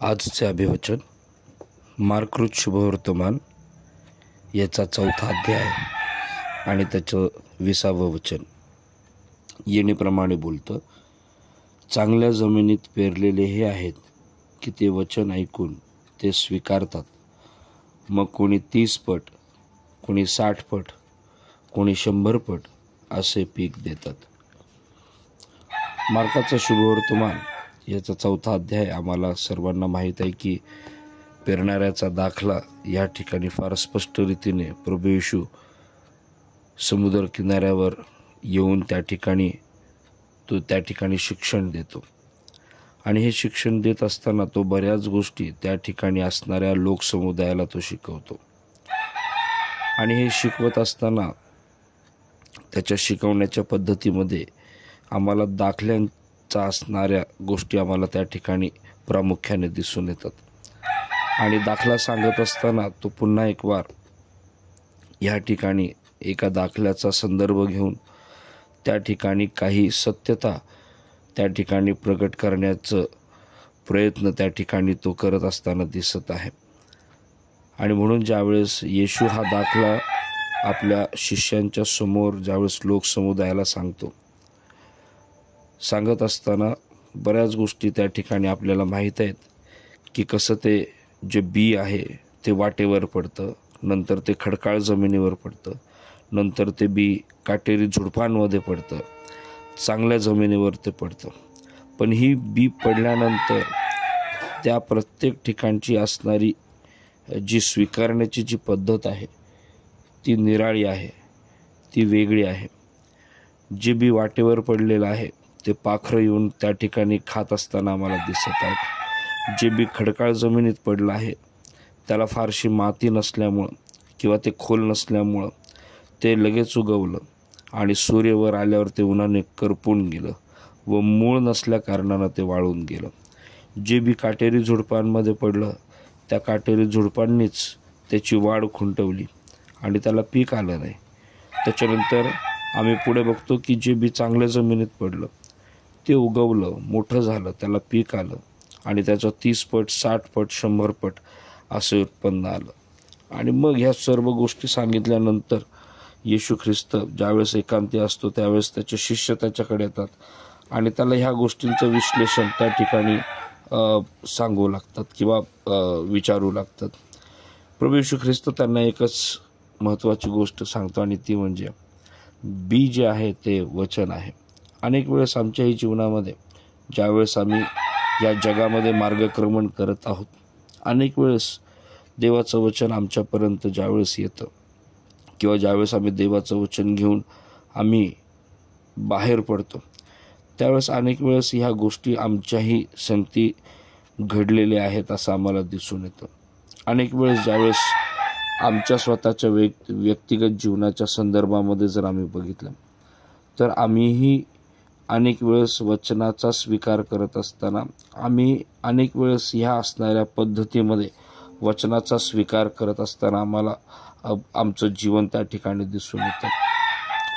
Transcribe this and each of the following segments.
आजचे अभिवचन मार्कृत शुभवर्तमान याचा 4था अध्याय आणि त्याचं 20वे वचन येणेप्रमाणे बोलतं. चांगल्या जमिनीत पेरलेले हे आहेत की ते वचन ऐकून ते स्वीकारतात. मग कोणी 30 पट, कोणी 60 पट, कोणी 100 पट असे पीक देतात. मार्काचं शुभवर्तमान याचा 4था अध्याय आम्हाला सर्वांना माहीत आहे की पेरणाऱ्याचा दाखला या ठिकाणी फार स्पष्ट रीतीने प्रभू येशू समुद्र किनाऱ्यावर येऊन त्या ठिकाणी शिक्षण देतो. आणि हे शिक्षण देत असताना तो बऱ्याच गोष्टी त्या ठिकाणी असणाऱ्या लोकसमुदायाला तो शिकवतो. आणि हे शिकवत असताना त्याच्या शिकवण्याच्या पद्धतीमध्ये आम्हाला दाखल्यांचा असणाऱ्या गोष्टी आम्हाला त्या ठिकाणी प्रामुख्याने दिसून येतात. आणि दाखला सांगत असताना तो पुन्हा एक वार या ठिकाणी एका दाखल्याचा संदर्भ घेऊन त्या ठिकाणी काही सत्यता त्या ठिकाणी प्रकट करण्याचं प्रयत्न त्या ठिकाणी तो करत असताना दिसत आहे. आणि म्हणून ज्यावेळेस येशू हा दाखला आपल्या शिष्यांच्या समोर ज्यावेळेस लोकसमुदायाला सांगत असताना बऱ्याच गोष्टी त्या ठिकाणी आपल्याला माहीत आहेत की कसं ते जे बी आहे ते वाटेवर पडतं, नंतर ते खडकाळ जमिनीवर पडतं, नंतर ते बी काटेरी झुडपांमध्ये पडतं, चांगल्या जमिनीवर ते पडतं. पण ही बी पडल्यानंतर त्या प्रत्येक ठिकाणची असणारी जी स्वीकारण्याची जी पद्धत आहे ती निराळी आहे, ती वेगळी आहे. जे बी वाटेवर पडलेलं आहे ते पाखरं येऊन त्या ठिकाणी खात असताना आम्हाला दिसत आहेत. जे बी खडकाळ जमिनीत पडलं आहे त्याला फारशी माती नसल्यामुळं किंवा ते खोल नसल्यामुळं ते लगेच उगवलं आणि सूर्यवर आल्यावर ते उन्हाने करपून गेलं व मूळ नसल्या कारणानं ते वाळून गेलं. जे बी काटेरी झुडपांमध्ये पडलं त्या काटेरी झुडपांनीच त्याची वाढ खुंटवली आणि त्याला पीक आलं नाही. त्याच्यानंतर आम्ही पुढे बघतो की जे बी चांगल्या जमिनीत पडलं ते उगवलं, मोठं झालं, त्याला पीक आलं आणि त्याचं 30 पट, 60 पट, 100 पट असं उत्पन्न आलं. आणि मग ह्या सर्व गोष्टी सांगितल्यानंतर येशू ख्रिस्त ज्यावेळेस एकांती असतो त्यावेळेस त्याचे शिष्य त्याच्याकडे येतात आणि त्याला ह्या गोष्टींचं विश्लेषण त्या ठिकाणी सांगू लागतात किंवा विचारू लागतात. प्रभू येशू ख्रिस्त त्यांना एकच महत्त्वाची गोष्ट सांगतो आणि ती म्हणजे बी जे आहे ते वचन आहे. अनेक वेळेस आमच्याही जीवनामध्ये ज्यावेळेस आम्ही या जगामध्ये मार्गक्रमण करत आहोत, अनेक वेळेस देवाचं वचन आमच्यापर्यंत ज्यावेळेस येतं किंवा ज्यावेळेस आम्ही देवाचं वचन घेऊन आम्ही बाहेर पडतो त्यावेळेस अनेक वेळेस ह्या गोष्टी आमच्याही संगती घडलेल्या आहेत असं आम्हाला दिसून येतं. अनेक वेळेस ज्यावेळेस आमच्या स्वतःच्या व्यक्तिगत जीवनाच्या संदर्भामध्ये जर आम्ही बघितलं तर आम्हीही अनेक वेळेस वचनाचा स्वीकार करत असताना आम्ही अनेक वेळेस ह्या असणाऱ्या पद्धतीमध्ये वचनाचा स्वीकार करत असताना आम्हाला आमचं जीवन त्या ठिकाणी दिसून येतं.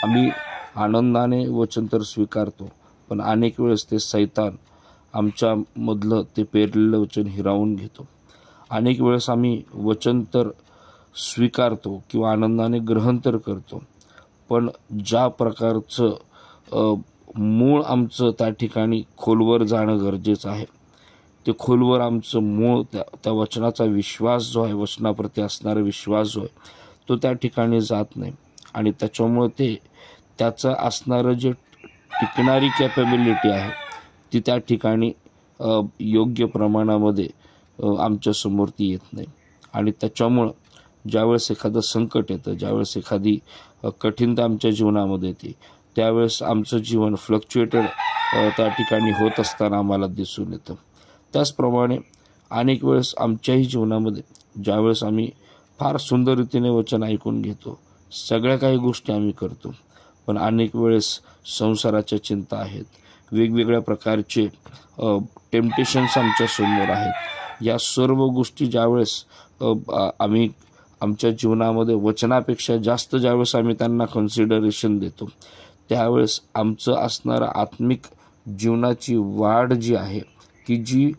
आम्ही आनंदाने वचन तर स्वीकारतो पण अनेक वेळेस ते सैतान आमच्यामधलं ते पेरलेलं वचन हिरावून घेतो. अनेक वेळेस आम्ही वचन तर स्वीकारतो किंवा आनंदाने ग्रहण तर करतो पण ज्या प्रकारचं मूळ आमचं त्या ठिकाणी खोलवर जाणं गरजेचं आहे ते खोलवर आमचं मूळ त्या वचनाचा विश्वास जो आहे, वचनाप्रती असणारा विश्वास जो आहे तो त्या ठिकाणी जात नाही. आणि त्याच्यामुळं त्याचं असणारं जे टिकणारी कॅपेबिलिटी आहे ती त्या ठिकाणी योग्य प्रमाणामध्ये आमच्यासमोर ती येत नाही. आणि त्याच्यामुळं ज्यावेळेस एखादं संकट येतं, ज्यावेळेस एखादी कठीणता आमच्या जीवनामध्ये येते त्यावेळेस आमचं जीवन फ्लक्च्युएटेड त्या ठिकाणी होत असताना आम्हाला दिसून येतं. त्याचप्रमाणे अनेक वेळेस आमच्याही जीवनामध्ये ज्यावेळेस आम्ही फार सुंदर रीतीने वचन ऐकून घेतो, सगळ्या काही गोष्टी आम्ही करतो पण अनेक वेळेस संसाराच्या चिंता आहेत, वेगवेगळ्या प्रकारचे टेम्पटेशन्स आमच्यासमोर आहेत. या सर्व गोष्टी ज्यावेळेस आम्ही आमच्या जीवनामध्ये वचनापेक्षा जास्त ज्यावेळेस आम्ही त्यांना कन्सिडरेशन देतो त्यावेळेस आमचं असणारं आत्मिक जीवनाची वाढ जी आहे की जी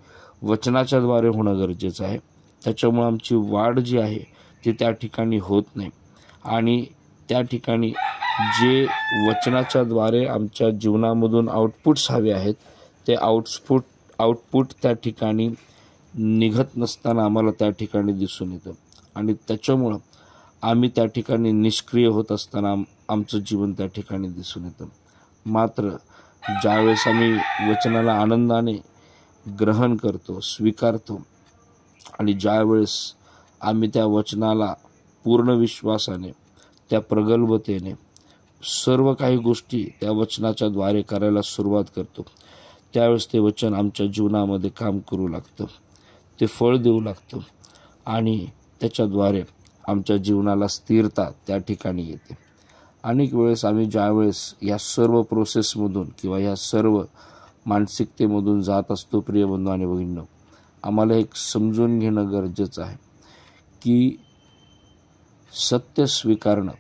वचनाच्या द्वारे होणं गरजेचं आहे. त्याच्यामुळे आमची वाढ जी आहे ती त्या ठिकाणी होत नाही. आणि त्या ठिकाणी जे वचनाच्या द्वारे आमच्या जीवनामधून आउटपुट्स हवे आहेत ते आउटपुट त्या ठिकाणी निघत नसताना आम्हाला त्या ठिकाणी दिसून येतं. आणि त्याच्यामुळं आम्ही त्या ठिकाणी निष्क्रिय होत असताना आमचं जीवन त्या ठिकाणी दिसून येतं. मात्र ज्यावेळेस आम्ही वचनाला आनंदाने ग्रहण करतो, स्वीकारतो, आणि ज्यावेळेस आम्ही त्या वचनाला पूर्ण विश्वासाने, त्या प्रगल्भतेने सर्व काही गोष्टी त्या वचनाच्या द्वारे करायला सुरुवात करतो, त्यावेळेस ते वचन आमच्या जीवनामध्ये काम करू लागतं, ते फळ देऊ लागतं आणि त्याच्याद्वारे आमच्या जीवनाला स्थिरता त्या ठिकाणी येते. अनेक वेळेस आम्ही ज्यावेळेस या सर्व प्रोसेसमधून किंवा या सर्व मानसिकतेमधून जात असतो, प्रिय बंधू आणि भगिनींनो, आम्हाला एक समजून घेणं गरजेचं आहे की सत्य स्वीकारणं,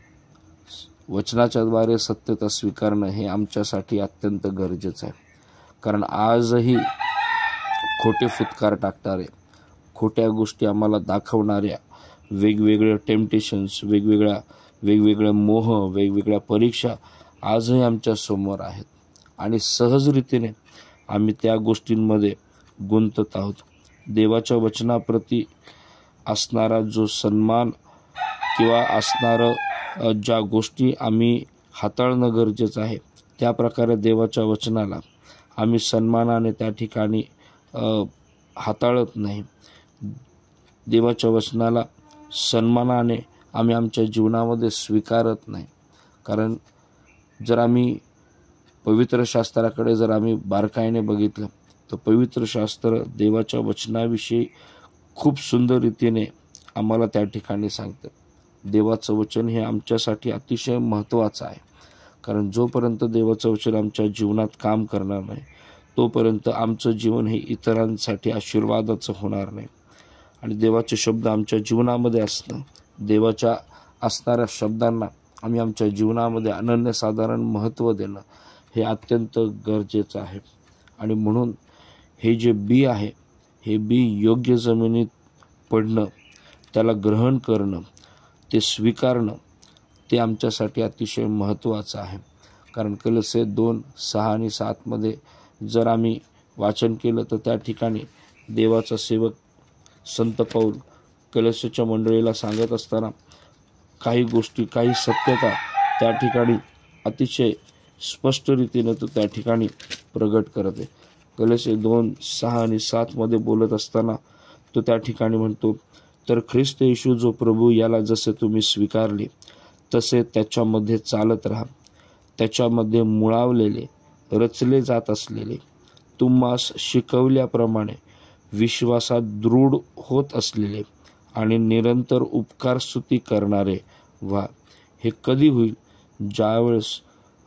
वचनाच्याद्वारे सत्यता स्वीकारणं हे आमच्यासाठी अत्यंत गरजेचं आहे. कारण आजही खोटे फुतकार टाकणारे, खोट्या गोष्टी आम्हाला दाखवणाऱ्या वेगवेगळे टेम्पटेशन्स, वेगवेगळ्या मोह, वेगवेगळ्या परीक्षा आजही आमच्या समोर आहेत आणि सहजरीतीने आम्ही त्या गोष्टींमध्ये गुंतत आहोत. देवाच्या वचनाप्रती असणारा जो सन्मान किंवा असणारं ज्या गोष्टी आम्ही हाताळणं गरजेचं आहे, त्या प्रकारे देवाच्या वचनाला आम्ही सन्मानाने त्या ठिकाणी हाताळत नाही. देवाच्या वचनाला सन्मानाने आम्ही आमच्या जीवनामध्ये स्वीकारत नाही. कारण जर आम्ही पवित्र शास्त्राकडे जर आम्ही बारकाईने बघितलं तर पवित्र शास्त्र देवाच्या वचनाविषयी खूप सुंदर रीतीने आम्हाला त्या ठिकाणी सांगतं. देवाचं वचन हे आमच्यासाठी अतिशय महत्त्वाचं आहे. कारण जोपर्यंत देवाचं वचन आमच्या जीवनात काम करणार नाही तोपर्यंत आमचं जीवन हे इतरांसाठी आशीर्वादाचं होणार नाही. आणि देवाचे शब्द आमच्या जीवनामध्ये असणं, देवाच्या असणाऱ्या शब्दांना आम्ही आमच्या जीवनामध्ये अनन्यसाधारण महत्त्व देणं हे अत्यंत गरजेचं आहे. आणि म्हणून हे जे बी आहे, हे बी योग्य जमिनीत पडणं, त्याला ग्रहण करणं, ते स्वीकारणं, ते आमच्यासाठी अतिशय महत्त्वाचं आहे. कारण कलोसे 2:6 आणि 7 जर आम्ही वाचन केलं तर त्या ठिकाणी देवाचा सेवक संत पौल कलोसेच्या मंडळीला सांगत असताना काही गोष्टी, काही सत्यता त्या ठिकाणी अतिशय स्पष्ट रीतीने तो त्या ठिकाणी प्रगट करत आहे. कलोसे 2:6 आणि 7 बोलत असताना तो त्या ठिकाणी म्हणतो, तर ख्रिस्त येशू जो प्रभू याला जसे तुम्ही स्वीकारले तसे त्याच्यामध्ये चालत राहा. त्याच्यामध्ये मुळावलेले, रचले जात असलेले, तुम्हास शिकवल्याप्रमाणे विश्वासात दृढ होत असलेले आणि निरंतर उपकार स्तुती करणारे व्हा. हे कधी होईल? ज्यावेळेस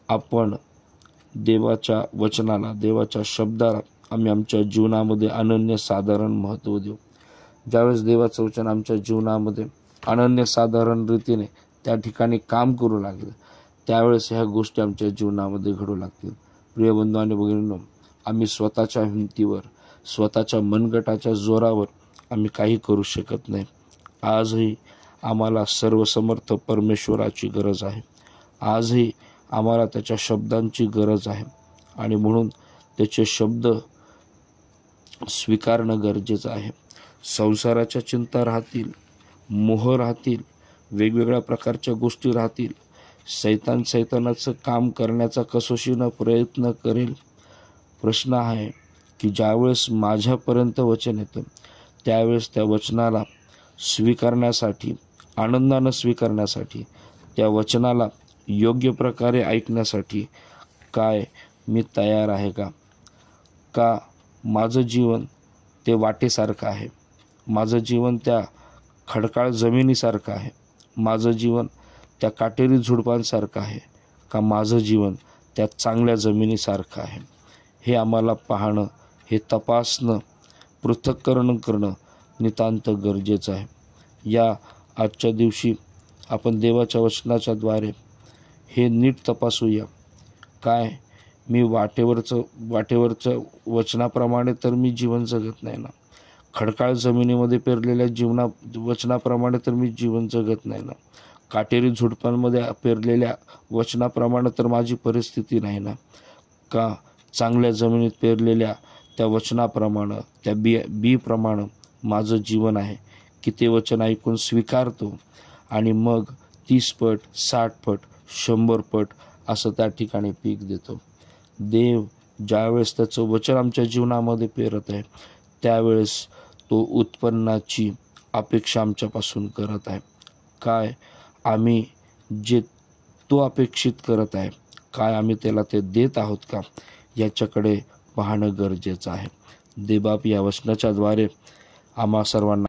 आपण देवाच्या वचनाला, देवाच्या शब्दाला आम्ही आमच्या जीवनामध्ये अनन्यसाधारण महत्त्व देऊ. ज्यावेळेस देवाचं वचन आमच्या जीवनामध्ये अनन्यसाधारण रीतीने त्या ठिकाणी काम करू लागलं त्यावेळेस ह्या गोष्टी आमच्या जीवनामध्ये घडू लागतील. प्रिय बंधू आणि भगिनींनो, आम्ही स्वतःच्या हिमतीवर, स्वतःच्या मनगटाच्या जोरावर आम्ही काही करू शकत नाही. आजही आम्हाला सर्वसमर्थ परमेश्वराची गरज आहे. आजही आम्हाला त्याच्या शब्दांची गरज आहे आणि म्हणून त्याचे शब्द स्वीकारणं गरजेचं आहे. संसाराच्या चिंता राहतील, मोह राहतील, वेगवेगळ्या प्रकारच्या गोष्टी राहतील. सैतानाचं काम करण्याचा कसोशीनं प्रयत्न करेल. प्रश्न आहे की ज्यावेळेस माझ्यापर्यंत वचन येतं त्यावेळेस त्या वचनाला स्वीकारण्यासाठी, आनंदानं स्वीकारण्यासाठी, त्या वचनाला योग्य प्रकारे ऐकण्यासाठी काय मी तयार आहे का? का माझं जीवन ते वाटेसारखं आहे? माझं जीवन त्या खडकाळ जमिनीसारखं आहे? माझं जीवन त्या काटेरी झुडपांसारखं आहे का माझं जीवन त्या चांगल्या जमिनीसारखं आहे? हे आम्हाला पाहणं, हे तपासणं, पृथक्करण करणं नितांत गरजेचं आहे. या आजच्या दिवशी आपण देवाच्या वचनाच्या द्वारे हे नीट तपासूया. काय मी वाटेवरचं वचनाप्रमाणे तर मी जीवन जगत नाही ना. खडकाळ जमिनीमध्ये पेरलेल्या वचनाप्रमाणे तर मी जीवन जगत नाही ना. काटेरी झुडपांमध्ये पेरलेल्या वचनाप्रमाणे तर माझी परिस्थिती नाही ना. का चांगल्या जमिनीत पेरलेल्या त्या वचनाप्रमाणे, त्या बीप्रमाणे माझं जीवन आहे की ते वचन ऐकून स्वीकारतो आणि मग 30 पट, 60 पट, 100 पट असं त्या ठिकाणी पीक देतो. देव ज्यावेळेस त्याचं वचन आमच्या जीवनामध्ये पेरत आहे त्यावेळेस तो उत्पन्नाची अपेक्षा आमच्यापासून करत आहे. काय आम्ही जे तो अपेक्षित करत आहे, काय आम्ही त्याला ते देत आहोत का, याच्याकडे पाहणं गरजेचं आहे. देवबाप या वचनाच्याद्वारे आम्हा सर्वांना